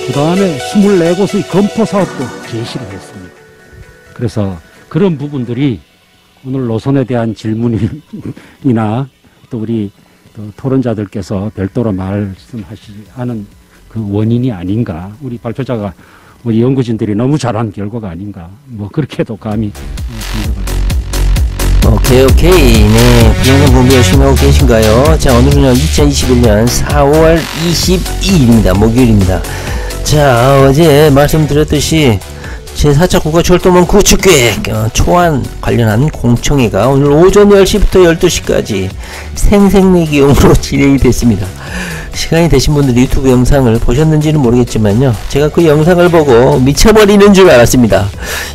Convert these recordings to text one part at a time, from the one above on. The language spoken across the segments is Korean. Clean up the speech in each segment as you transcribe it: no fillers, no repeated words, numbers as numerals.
그 다음에 24곳의 검토 사업도 제시를 했습니다. 그래서 그런 부분들이 오늘 노선에 대한 질문이나 또 우리 토론자들께서 별도로 말씀하시지 않은 그 원인이 아닌가, 우리 발표자가 우리 연구진들이 너무 잘한 결과가 아닌가, 뭐 그렇게도 감히 생각을. 오케이. 네, 비행선 공부 열심히 하고 계신가요? 자, 오늘은요 2021년 4월 22일입니다. 목요일입니다. 자, 어제 말씀드렸듯이 제4차 국가철도망 구축계획 초안 관련한 공청회가 오늘 오전 10시부터 12시까지 생생내기용으로 진행이 됐습니다. 시간이 되신 분들이 유튜브 영상을 보셨는지는 모르겠지만요, 제가 그 영상을 보고 미쳐버리는 줄 알았습니다.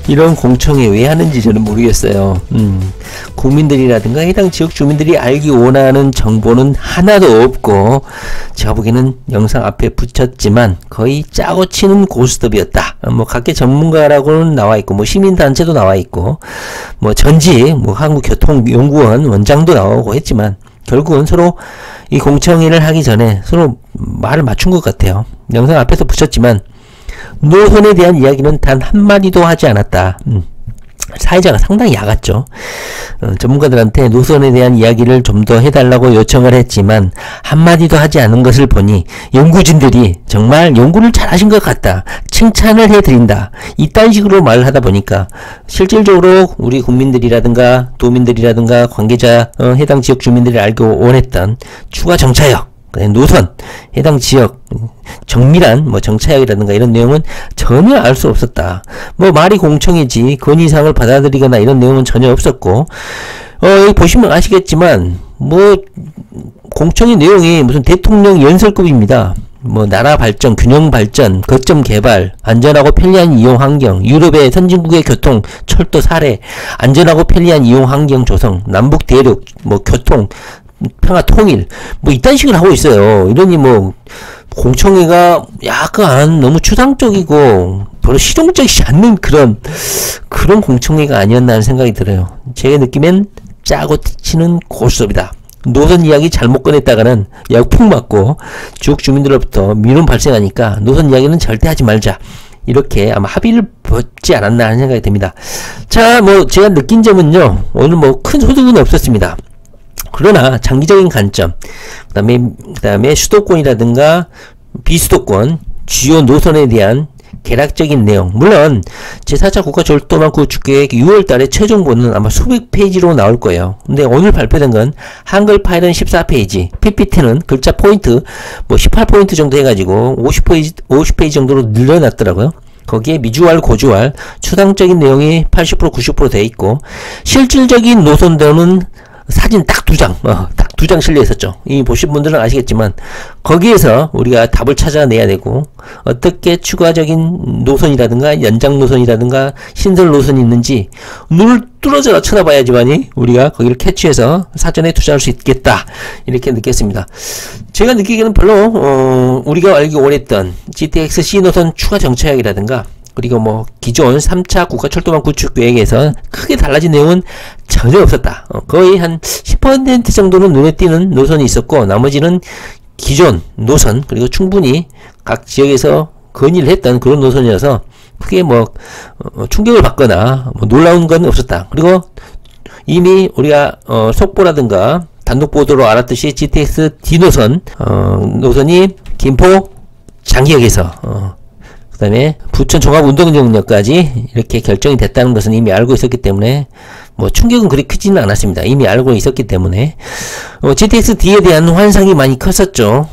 이런 공청회 왜 하는지 저는 모르겠어요. 국민들이라든가 해당 지역 주민들이 알기 원하는 정보는 하나도 없고, 제가 보기에는 영상 앞에 붙였지만 거의 짜고 치는 고스톱이었다. 뭐 각계 전문가라고는 나와있고, 뭐 시민단체도 나와있고, 뭐 전직 한국교통연구원 원장도 나오고 했지만, 결국은 서로 이 공청회를 하기 전에 서로 말을 맞춘 것 같아요. 영상 앞에서 붙였지만 노선에 대한 이야기는 단 한마디도 하지 않았다. 사회자가 상당히 야갔죠. 전문가들한테 노선에 대한 이야기를 좀 더 해달라고 요청을 했지만 한마디도 하지 않은 것을 보니 연구진들이 정말 연구를 잘하신 것 같다, 칭찬을 해드린다, 이딴 식으로 말을 하다 보니까 실질적으로 우리 국민들이라든가 도민들이라든가 관계자, 해당 지역 주민들이 알고 원했던 추가 정차역, 노선, 해당 지역 정밀한 뭐 정차역이라든가 이런 내용은 전혀 알 수 없었다. 뭐 말이 공청이지 건의사항을 받아들이거나 이런 내용은 전혀 없었고, 여기 보시면 아시겠지만 뭐 공청회 내용이 무슨 대통령 연설급입니다. 뭐 나라 발전, 균형 발전, 거점 개발, 안전하고 편리한 이용 환경, 유럽의 선진국의 교통, 철도 사례, 안전하고 편리한 이용 환경 조성, 남북 대륙, 뭐 교통, 평화 통일, 뭐 이딴 식으로 하고 있어요. 이러니 뭐 공청회가 약간 너무 추상적이고 별로 실용적이지 않는 그런 공청회가 아니었나 하는 생각이 들어요. 제 느낌엔 짜고 치는 고스톱이다. 노선 이야기 잘못 꺼냈다가는 역풍 맞고 지역 주민들로부터 미움 발생하니까 노선 이야기는 절대 하지 말자, 이렇게 아마 합의를 보지 않았나 하는 생각이 듭니다. 자, 뭐 제가 느낀 점은요, 오늘 뭐 큰 소득은 없었습니다. 그러나 장기적인 관점, 그 다음에 수도권이라든가 비수도권 주요 노선에 대한 개략적인 내용, 물론 제4차 국가철도망 구축계획 6월달에 최종본은 아마 수백 페이지로 나올 거예요. 근데 오늘 발표된 건 한글 파일은 14페이지, PPT는 글자 포인트 뭐 18포인트 정도 해가지고 50페이지 정도로 늘려놨더라고요. 거기에 미주알, 고주알, 추상적인 내용이 80% 90% 돼 있고, 실질적인 노선도는 사진 딱 두 장, 딱 두 장 실려 있었죠. 이 보신 분들은 아시겠지만 거기에서 우리가 답을 찾아내야 되고, 어떻게 추가적인 노선이라든가 연장 노선이라든가 신설 노선이 있는지 눈을 뚫어져 쳐다봐야지만이 우리가 거기를 캐치해서 사전에 투자할 수 있겠다, 이렇게 느꼈습니다. 제가 느끼기에는 별로 우리가 알기 원했던 GTX C 노선 추가 정차역이라든가, 그리고 뭐 기존 3차 국가철도망 구축 계획에서 크게 달라진 내용은 전혀 없었다. 거의 한 10% 정도는 눈에 띄는 노선이 있었고, 나머지는 기존 노선, 그리고 충분히 각 지역에서 건의를 했던 그런 노선이어서 크게 뭐 충격을 받거나 뭐 놀라운 건 없었다. 그리고 이미 우리가 속보라든가 단독 보도로 알았듯이 GTX D 노선 노선이 김포 장기역에서 그 다음에 부천 종합운동장역까지 이렇게 결정이 됐다는 것은 이미 알고 있었기 때문에 뭐 충격은 그리 크지는 않았습니다. 이미 알고 있었기 때문에 GTX D에 대한 환상이 많이 컸었죠.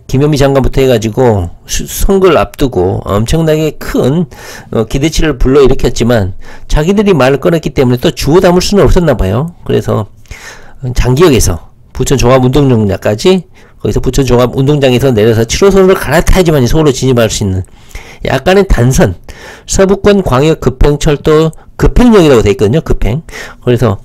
김현미 장관부터 해가지고 선거를 앞두고 엄청나게 큰 기대치를 불러일으켰지만 자기들이 말을 꺼냈기 때문에 또 주워 담을 수는 없었나 봐요. 그래서 장기역에서 부천 종합운동장까지, 거기서 부천 종합운동장에서 내려서 7호선으로 갈아타야지만 서울로 진입할 수 있는 약간의 단선, 서부권 광역 급행철도 급행역이라고 되어 있거든요. 급행. 그래서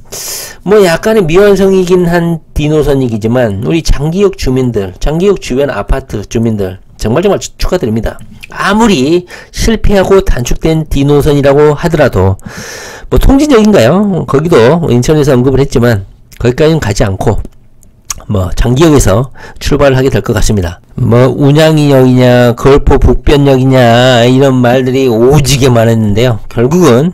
뭐 약간의 미완성이긴 한 D노선이지만 우리 장기역 주민들, 장기역 주변 아파트 주민들 정말 축하드립니다. 아무리 실패하고 단축된 D노선이라고 하더라도 뭐 통진역인가요? 거기도 인천에서 언급을 했지만 거기까지는 가지 않고 뭐 장기역에서 출발을 하게 될 것 같습니다. 뭐 운양이역이냐 거울포 북변역이냐 이런 말들이 오지게 많았는데요. 결국은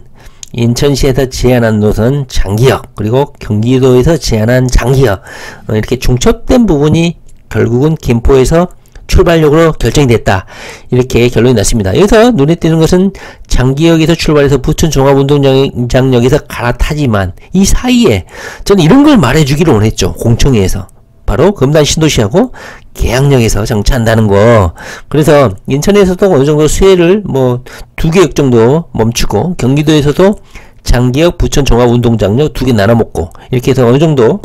인천시에서 제안한 노선 장기역, 그리고 경기도에서 제안한 장기역, 이렇게 중첩된 부분이 결국은 김포에서 출발역으로 결정이 됐다. 이렇게 결론이 났습니다. 여기서 눈에 띄는 것은 장기역에서 출발해서 부천 종합운동장역에서 갈아타지만 이 사이에 저는 이런 걸 말해주기를 원했죠. 공청회에서. 바로 금단 신도시하고 계양역에서 정차한다는 거. 그래서 인천에서도 어느 정도 수혜를 뭐 2개역 정도 멈추고, 경기도에서도 장기역 부천 종합운동장역 2개 나눠 먹고, 이렇게 해서 어느 정도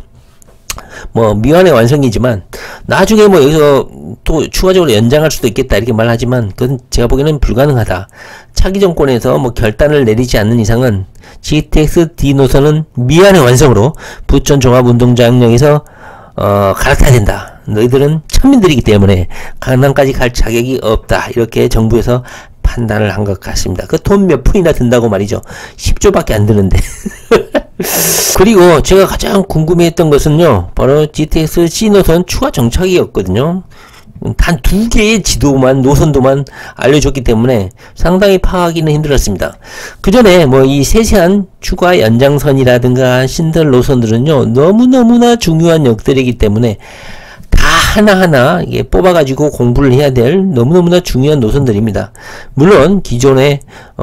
뭐 미완의 완성이지만 나중에 뭐 여기서 또 추가적으로 연장할 수도 있겠다 이렇게 말하지만 그건 제가 보기에는 불가능하다. 차기 정권에서 뭐 결단을 내리지 않는 이상은 GTX D 노선은 미완의 완성으로 부천 종합운동장역에서 갈아타야 된다. 너희들은 천민들이기 때문에 강남까지 갈 자격이 없다. 이렇게 정부에서 판단을 한 것 같습니다. 그 돈 몇 푼이나 든다고 말이죠. 10조밖에 안 드는데. 그리고 제가 가장 궁금해했던 것은요, 바로 GTX C 노선 추가 정착이었거든요. 단 2개의 지도만, 노선도만 알려줬기 때문에 상당히 파악하기는 힘들었습니다. 그 전에 뭐 이 세세한 추가 연장선이라든가 신설 노선들은요, 너무너무나 중요한 역들이기 때문에 다 하나하나 이게 뽑아가지고 공부를 해야 될 너무너무나 중요한 노선들입니다. 물론 기존에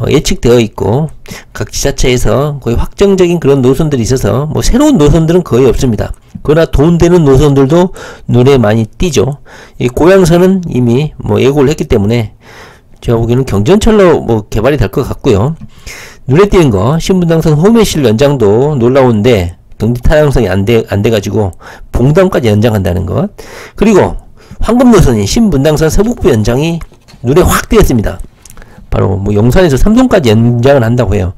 예측되어 있고 각 지자체에서 거의 확정적인 그런 노선들이 있어서 뭐 새로운 노선들은 거의 없습니다. 그러나 돈 되는 노선들도 눈에 많이 띄죠. 이 고양선은 이미 뭐 예고를 했기 때문에 제가 보기에는 경전철로 뭐 개발이 될 것 같고요. 눈에 띄는 거 신분당선 호메실 연장도 놀라운데 경기 타당성이 안 돼가지고 봉담까지 연장한다는 것. 그리고 황금노선인 신분당선 서북부 연장이 눈에 확 띄었습니다. 바로 뭐 용산에서 삼성까지 연장을 한다고 해요.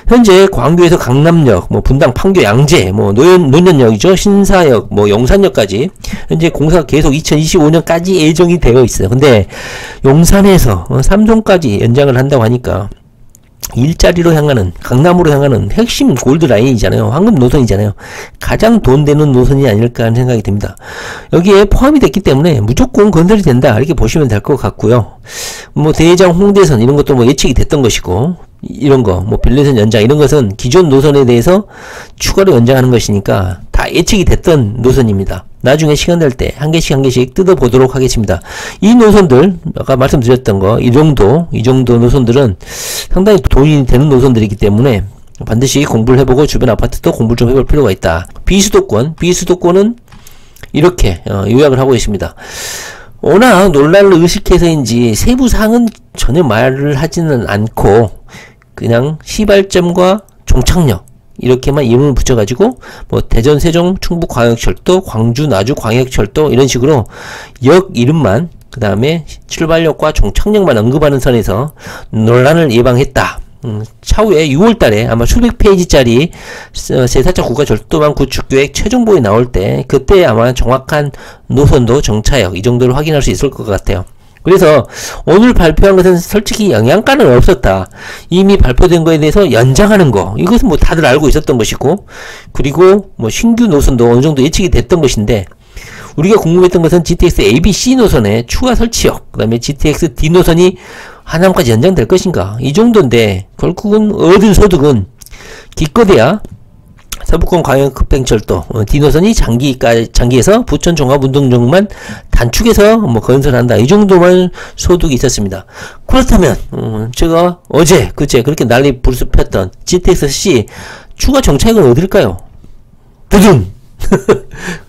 현재 광교에서 강남역, 뭐 분당, 판교, 양재, 뭐 논현역이죠. 신사역, 뭐 용산역까지 현재 공사가 계속 2025년까지 예정이 되어 있어요. 근데 용산에서 삼성까지 연장을 한다고 하니까 일자리로 향하는, 강남으로 향하는 핵심 골드라인이잖아요. 황금 노선이잖아요. 가장 돈 되는 노선이 아닐까 하는 생각이 듭니다. 여기에 포함이 됐기 때문에 무조건 건설이 된다 이렇게 보시면 될 것 같고요. 뭐 대장 홍대선 이런 것도 뭐 예측이 됐던 것이고, 이런 거 뭐 빌레선 연장 이런 것은 기존 노선에 대해서 추가로 연장하는 것이니까 다 예측이 됐던 노선입니다. 나중에 시간 될 때 한 개씩 뜯어보도록 하겠습니다. 이 노선들 아까 말씀드렸던 거 이 정도 노선들은 상당히 돈이 되는 노선들이기 때문에 반드시 공부를 해보고 주변 아파트도 공부를 좀 해볼 필요가 있다. 비수도권은 이렇게 요약을 하고 있습니다. 워낙 논란을 의식해서인지 세부 사항은 전혀 말을 하지는 않고 그냥 시발점과 종착역 이렇게만 이름을 붙여가지고 뭐 대전, 세종, 충북 광역철도, 광주, 나주 광역철도 이런 식으로 역 이름만 그 다음에 출발역과 종착역만 언급하는 선에서 논란을 예방했다. 차후에 6월달에 아마 수백 페이지짜리 제4차 국가철도망 구축계획 최종본이 나올 때 그때 아마 정확한 노선도 정차역 이 정도를 확인할 수 있을 것 같아요. 그래서 오늘 발표한 것은 솔직히 영양가는 없었다. 이미 발표된 거에 대해서 연장하는 거 이것은 뭐 다들 알고 있었던 것이고, 그리고 뭐 신규 노선도 어느 정도 예측이 됐던 것인데, 우리가 궁금했던 것은 GTX A, B, C 노선의 추가 설치역, 그 다음에 GTX D 노선이 하남까지 연장될 것인가 이 정도인데, 결국은 얻은 소득은 기껏해야 서부권 광역 급행철도 D노선이 장기에서 부천 종합운동장만 단축해서 뭐 건설한다 이 정도만 소득이 있었습니다. 그렇다면 제가 어제 그제 그렇게 난리 부르스 폈던 GTX-C 추가 정착은 어딜까요? 두둥!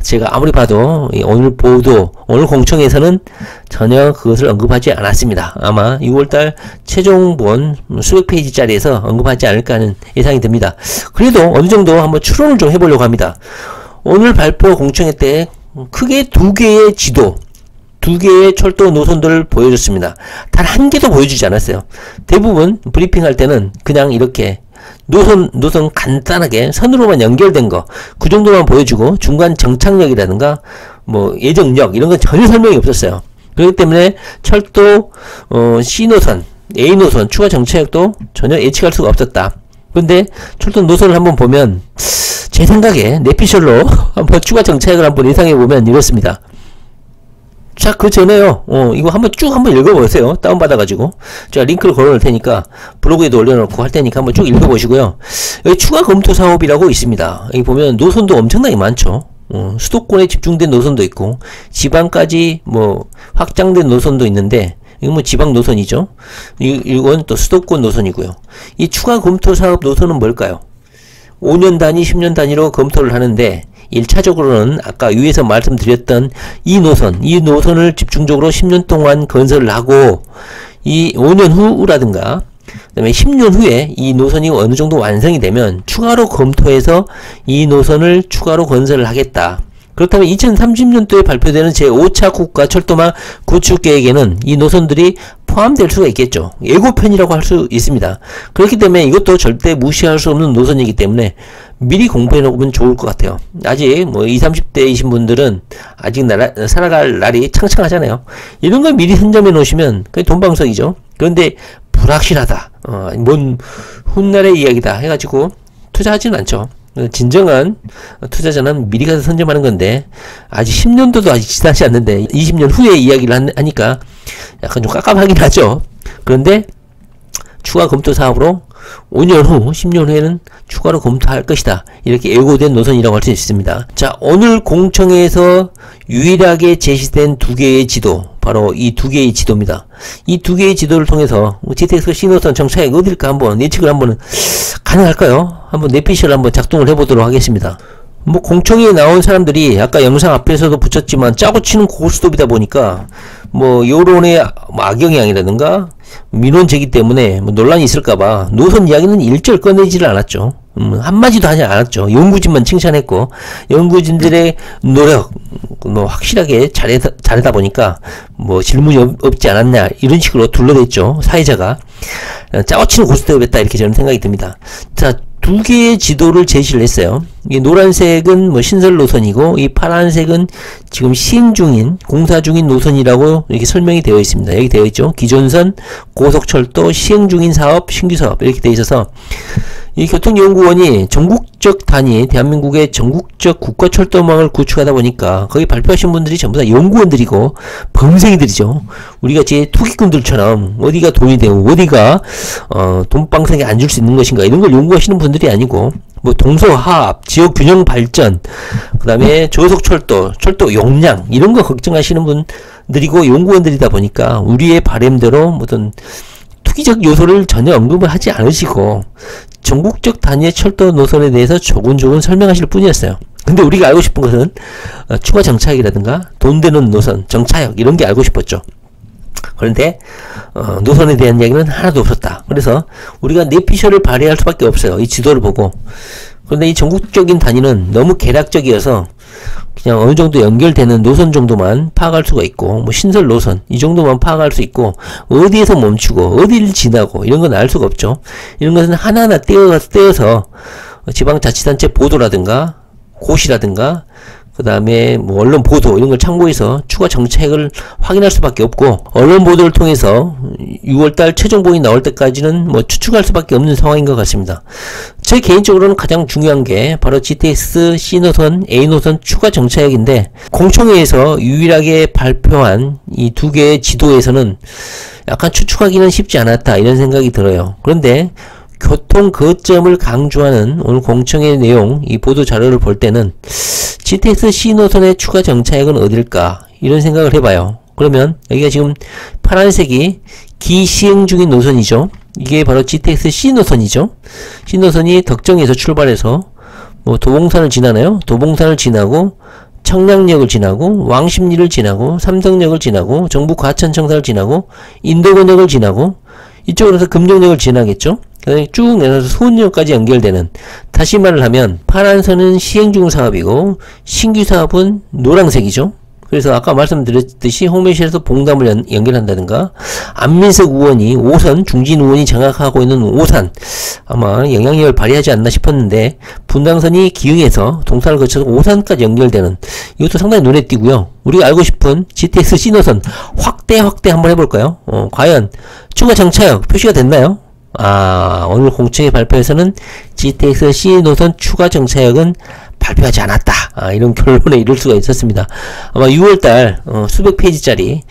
제가 아무리 봐도 오늘 보도, 오늘 공청에서는 전혀 그것을 언급하지 않았습니다. 아마 6월달 최종본 수백 페이지짜리에서 언급하지 않을까 하는 예상이 듭니다. 그래도 어느 정도 한번 추론을 좀 해보려고 합니다. 오늘 발표 공청회 때 크게 두 개의 지도, 두 개의 철도 노선들을 보여줬습니다. 단 한 개도 보여주지 않았어요. 대부분 브리핑할 때는 그냥 이렇게 노선 간단하게 선으로만 연결된 거, 그 정도만 보여주고 중간 정착역이라든가 뭐 예정역 이런 건 전혀 설명이 없었어요. 그렇기 때문에 철도 C노선, A노선 추가 정착역도 전혀 예측할 수가 없었다. 근데 철도 노선을 한번 보면 제 생각에 내피셜로 한번 추가 정착역을 한번 예상해 보면 이렇습니다. 자, 그 전에요. 이거 한번 읽어보세요. 다운받아가지고. 제가 링크를 걸어놓을 테니까, 블로그에도 올려놓고 할 테니까 한번 쭉 읽어보시고요. 여기 추가 검토 사업이라고 있습니다. 여기 보면 노선도 엄청나게 많죠. 수도권에 집중된 노선도 있고, 지방까지 뭐, 확장된 노선도 있는데, 이건 뭐 지방 노선이죠. 이건 또 수도권 노선이고요. 이 추가 검토 사업 노선은 뭘까요? 5년 단위, 10년 단위로 검토를 하는데, 1차적으로는 아까 위에서 말씀드렸던 이 노선을 집중적으로 10년 동안 건설을 하고, 이 5년 후라든가, 그 다음에 10년 후에 이 노선이 어느 정도 완성이 되면 추가로 검토해서 이 노선을 추가로 건설을 하겠다. 그렇다면 2030년도에 발표되는 제5차 국가철도망 구축 계획에는 이 노선들이 포함될 수가 있겠죠. 예고편이라고 할 수 있습니다. 그렇기 때문에 이것도 절대 무시할 수 없는 노선이기 때문에 미리 공부해 놓으면 좋을 것 같아요. 아직 뭐 20, 30대이신 분들은 아직 살아갈 날이 창창하잖아요. 이런 걸 미리 선점해 놓으시면 그게 돈방석이죠. 그런데 불확실하다. 뭔 훗날의 이야기다 해가지고 투자하지는 않죠. 진정한 투자자는 미리 가서 선점하는 건데, 아직 10년도도 아직 지나지 않는데 20년 후에 이야기를 하니까 약간 좀 깝깝하긴 하죠. 그런데 추가 검토 사업으로 5년 후, 10년 후에는 추가로 검토할 것이다. 이렇게 예고된 노선이라고 할 수 있습니다. 자, 오늘 공청회에서 유일하게 제시된 두 개의 지도, 바로 이 두 개의 지도입니다. 이 두 개의 지도를 통해서 GTX C노선 정착이 어딜까 한번 예측을 한번 가능할까요? 한번 내피셜 한번 작동을 해보도록 하겠습니다. 뭐 공청회에 나온 사람들이 아까 영상 앞에서도 붙였지만 짜고 치는 고스톱이다 보니까 뭐 여론의 악영향이라든가 민원 제기 때문에 뭐 논란이 있을까봐 노선 이야기는 일절 꺼내지를 않았죠. 한마디도 하지 않았죠. 연구진만 칭찬했고, 연구진들의 노력 뭐 확실하게 잘하다 보니까 뭐 질문이 없지 않았냐 이런 식으로 둘러댔죠. 사회자가 짜고 치는 고스톱이었다 이렇게 저는 생각이 듭니다. 자, 두 개의 지도를 제시를 했어요. 이 노란색은 뭐 신설 노선이고, 이 파란색은 지금 시행 중인, 공사 중인 노선이라고 이렇게 설명이 되어 있습니다. 여기 되어 있죠. 기존선, 고속철도, 시행 중인 사업, 신규 사업 이렇게 되어 있어서, 이 교통연구원이 전국적 단위, 대한민국의 전국적 국가철도망을 구축하다 보니까 거기 발표하신 분들이 전부 다 연구원들이고 범생이들이죠. 우리가 제 투기꾼들처럼 어디가 돈이 되고 어디가 돈방석에 앉을 수 있는 것인가 이런 걸 연구하시는 분들이 아니고, 뭐 동서화합, 지역 균형 발전, 그 다음에 저속철도, 철도 용량 이런 거 걱정하시는 분들이고 연구원들이다 보니까 우리의 바램대로 어떤 투기적 요소를 전혀 언급을 하지 않으시고 전국적 단위의 철도 노선에 대해서 조근조근 설명하실 뿐이었어요. 근데 우리가 알고 싶은 것은 추가 정착이라든가 돈 되는 노선, 정차역 이런 게 알고 싶었죠. 그런데 노선에 대한 이야기는 하나도 없었다. 그래서 우리가 내피셜을 발휘할 수밖에 없어요. 이 지도를 보고. 그런데 이 전국적인 단위는 너무 개략적이어서 그냥 어느 정도 연결되는 노선 정도만 파악할 수가 있고, 뭐 신설 노선 이 정도만 파악할 수 있고, 어디에서 멈추고 어디를 지나고 이런 건 알 수가 없죠. 이런 것은 하나하나 떼어서 지방자치단체 보도라든가 고시라든가 그 다음에 뭐 언론 보도 이런 걸 참고해서 추가 정책을 확인할 수밖에 없고, 언론 보도를 통해서 6월달 최종본이 나올 때까지는 뭐 추측할 수밖에 없는 상황인 것 같습니다. 제 개인적으로는 가장 중요한 게 바로 GTX C노선, A노선 추가 정착역인데, 공청회에서 유일하게 발표한 이 두 개의 지도에서는 약간 추측하기는 쉽지 않았다 이런 생각이 들어요. 그런데 교통 거점을 강조하는 오늘 공청회 내용, 이 보도 자료를 볼 때는 GTX C노선의 추가 정차역은 어딜까 이런 생각을 해봐요. 그러면 여기가 지금 파란색이 기시행 중인 노선이죠. 이게 바로 GTX C노선이죠. C노선이 덕정에서 출발해서 뭐 도봉산을 지나나요? 도봉산을 지나고 청량역을 지나고 왕십리를 지나고 삼성역을 지나고 정부 과천청사를 지나고 인도권역을 지나고 이쪽으로서 금정역을 지나겠죠. 쭉 내려서 수원역까지 연결되는, 다시 말을 하면 파란 선은 시행 중 사업이고 신규 사업은 노란색이죠. 그래서 아까 말씀드렸듯이 홍매실에서 봉담을 연결한다든가, 안민석 의원이 5선, 중진 의원이 장악하고 있는 오산, 아마 영향력을 발휘하지 않나 싶었는데 분당선이 기흥에서 동탄을 거쳐서 오산까지 연결되는, 이것도 상당히 눈에 띄고요. 우리가 알고 싶은 GTX 신호선 확대 한번 해볼까요? 과연 추가 정차역 표시가 됐나요? 오늘 공청회 발표에서는 GTX C노선 추가 정차역은 발표하지 않았다. 이런 결론에 이를 수가 있었습니다. 아마 6월달 수백 페이지짜리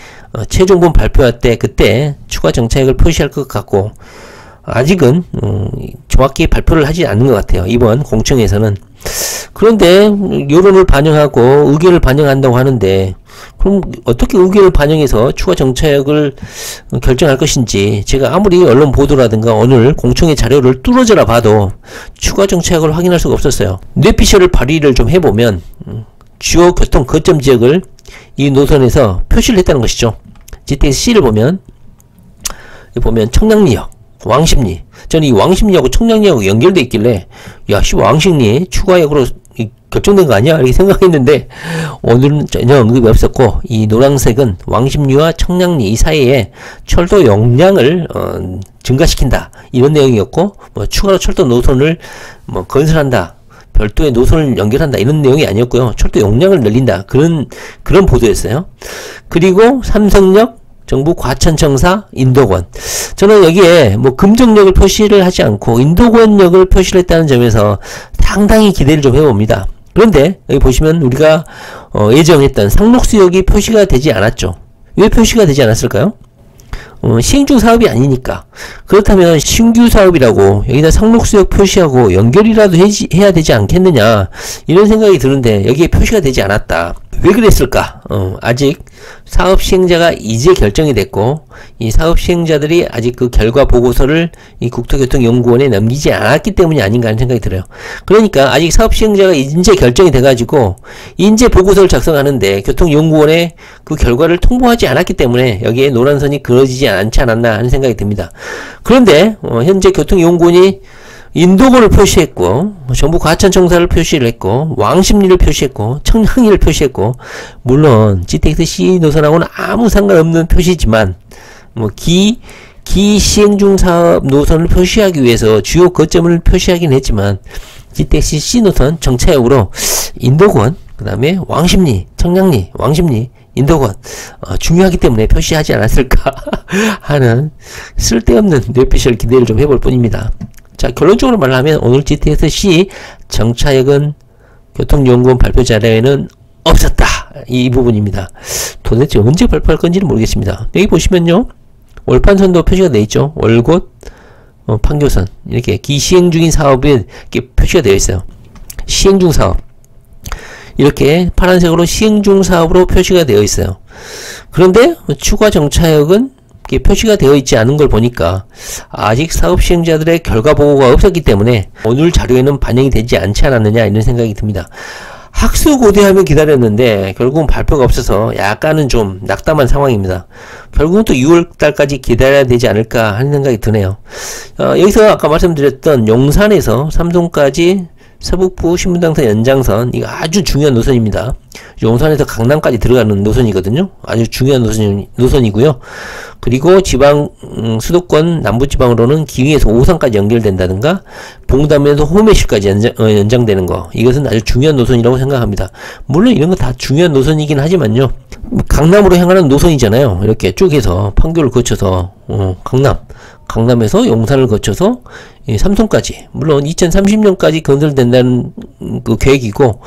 최종본 발표할 때 그때 추가 정차역을 표시할 것 같고, 아직은 정확히 발표를 하지 않는 것 같아요, 이번 공청회에서는. 그런데 여론을 반영하고 의견을 반영한다고 하는데, 그럼 어떻게 의견을 반영해서 추가 정차역을 결정할 것인지, 제가 아무리 언론 보도라든가 오늘 공청회 자료를 뚫어져라 봐도 추가 정차역을 확인할 수가 없었어요. 뇌피셜을 발휘를 좀 해보면 주요 교통 거점 지역을 이 노선에서 표시를 했다는 것이죠. GTX C를 보면 청량리역, 왕십리, 저는 이 왕십리하고 청량리하고 연결돼 있길래 왕십리 추가역으로 결정된 거 아니야? 이렇게 생각했는데 오늘은 전혀 언급이 없었고, 이 노란색은 왕십리와 청량리 이 사이에 철도 용량을 증가시킨다, 이런 내용이었고, 추가로 철도 노선을 건설한다, 별도의 노선을 연결한다, 이런 내용이 아니었고요. 철도 용량을 늘린다, 그런 보도였어요. 그리고 삼성역, 정부 과천청사, 인도권. 저는 여기에 금정역을 표시를 하지 않고 인도권역을 표시를 했다는 점에서 상당히 기대를 좀 해봅니다. 그런데 여기 보시면 우리가 예정했던 상록수역이 표시가 되지 않았죠. 왜 표시가 되지 않았을까요? 시행중 사업이 아니니까. 그렇다면 신규 사업이라고 여기다 상록수역 표시하고 연결이라도 해야 되지 않겠느냐, 이런 생각이 드는데 여기에 표시가 되지 않았다. 왜 그랬을까? 아직 사업 시행자가 이제 결정이 됐고, 이 사업 시행자들이 아직 그 결과 보고서를 이 국토교통연구원에 넘기지 않았기 때문이 아닌가 하는 생각이 들어요. 그러니까 아직 사업 시행자가 이제 결정이 돼가지고 이제 보고서를 작성하는데 교통연구원에 그 결과를 통보하지 않았기 때문에 여기에 노란선이 그어지지 않지 않았나 하는 생각이 듭니다. 그런데 현재 교통연구원이 인도권을 표시했고, 정부 과천청사를 표시를 했고, 왕십리를 표시했고, 청량리를 표시했고, 물론 GTX C 노선하고는 아무 상관없는 표시지만 기시행중 사업 노선을 표시하기 위해서 주요 거점을 표시하긴 했지만 GTX C 노선 정차역으로 인도권, 그 다음에 왕십리, 청량리, 왕십리, 인도권 중요하기 때문에 표시하지 않았을까 하는 쓸데없는 뇌피셜 기대를 좀 해볼 뿐입니다. 자, 결론적으로 말하면 오늘 GTX C 정차역은 교통연구원 발표 자료에는 없었다, 이 부분입니다. 도대체 언제 발표할 건지는 모르겠습니다. 여기 보시면요, 월판선도 표시가 되어 있죠. 월곶, 판교선, 이렇게 기시행 중인 사업에 이렇게 표시가 되어 있어요. 시행 중 사업, 이렇게 파란색으로 시행 중 사업으로 표시가 되어 있어요. 그런데 추가 정차역은 표시가 되어 있지 않은 걸 보니까 아직 사업 시행자들의 결과 보고가 없었기 때문에 오늘 자료에는 반영이 되지 않지 않았느냐, 이런 생각이 듭니다. 학수고대하며 기다렸는데 결국은 발표가 없어서 약간은 좀 낙담한 상황입니다. 결국은 또 6월달까지 기다려야 되지 않을까 하는 생각이 드네요. 여기서 아까 말씀드렸던 용산에서 삼성까지 서북부 신분당선 연장선, 이거 아주 중요한 노선입니다. 용산에서 강남까지 들어가는 노선이거든요. 아주 중요한 노선이고요. 그리고 지방 수도권 남부지방으로는 기흥에서 오산까지 연결된다든가 봉담에서 호메시까지 연장되는 거, 이것은 아주 중요한 노선이라고 생각합니다. 물론 이런 거 다 중요한 노선이긴 하지만요, 강남으로 향하는 노선이잖아요. 이렇게 쭉 해서 판교를 거쳐서 강남에서 용산을 거쳐서 삼성까지, 물론 2030년까지 건설된다는 그 계획이고,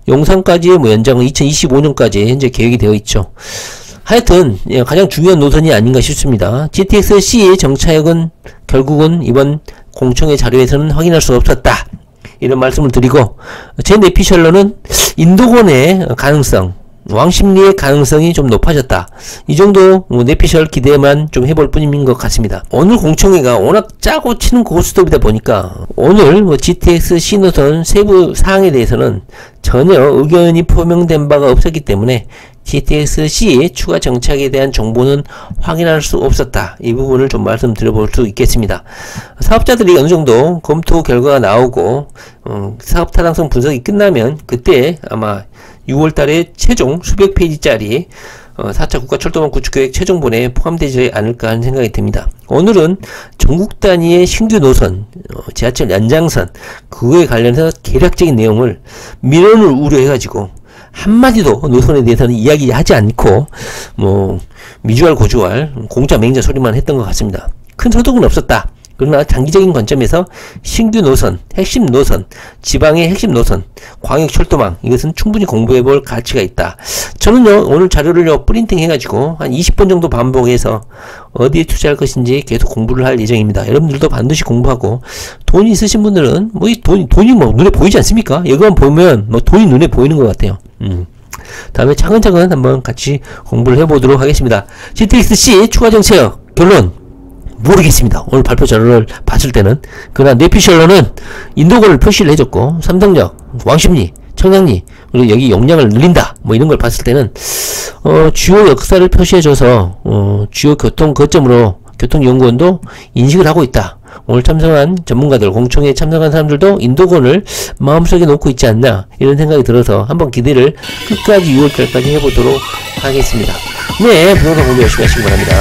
용산까지의 연장은 2025년까지 현재 계획이 되어 있죠. 하여튼 가장 중요한 노선이 아닌가 싶습니다. GTX C 정차역은 결국은 이번 공청회 자료에서는 확인할 수 없었다, 이런 말씀을 드리고, 제 뇌피셜로는 인도권의 가능성, 왕십리의 가능성이 좀 높아졌다, 이 정도 뇌피셜 기대만 좀 해볼 뿐인 것 같습니다. 오늘 공청회가 워낙 짜고 치는 고스톱이다 보니까 오늘 GTX C 노선 세부 사항에 대해서는 전혀 의견이 표명된 바가 없었기 때문에 GTX-C 추가 정착에 대한 정보는 확인할 수 없었다. 이 부분을 좀 말씀드려볼 수 있겠습니다. 사업자들이 어느 정도 검토 결과가 나오고 사업 타당성 분석이 끝나면 그때 아마 6월 달에 최종 수백 페이지짜리 4차 국가철도망 구축계획 최종본에 포함되지 않을까 하는 생각이 듭니다. 오늘은 전국 단위의 신규 노선, 지하철 연장선, 그거에 관련해서 계략적인 내용을 민원을 우려해가지고 한마디도 노선에 대해서는 이야기하지 않고 미주알 고주알 공짜 맹자 소리만 했던 것 같습니다. 큰 소득은 없었다. 그러나 장기적인 관점에서 신규 노선, 핵심 노선, 지방의 핵심 노선, 광역철도망 이것은 충분히 공부해볼 가치가 있다. 저는요 오늘 자료를요 프린팅 해가지고 한 20번 정도 반복해서 어디에 투자할 것인지 계속 공부를 할 예정입니다. 여러분들도 반드시 공부하고 돈이 있으신 분들은 이 돈이 눈에 보이지 않습니까? 이거만 보면 돈이 눈에 보이는 것 같아요. 다음에 차근차근 한번 같이 공부를 해보도록 하겠습니다. GTX-C 추가 정책 결론 모르겠습니다. 오늘 발표 자료를 봤을 때는. 그러나 뇌피셜로는 인도권을 표시를 해줬고 삼성역, 왕십리, 청량리 그리고 여기 용량을 늘린다 이런 걸 봤을 때는 주요 역사를 표시해줘서 주요 교통 거점으로 교통연구원도 인식을 하고 있다. 오늘 참석한 전문가들, 공청회에 참석한 사람들도 인도권을 마음속에 놓고 있지 않나 이런 생각이 들어서 한번 기대를 끝까지 6월달까지 해보도록 하겠습니다. 네, 부동산 공부 열심히 하시기 바랍니다.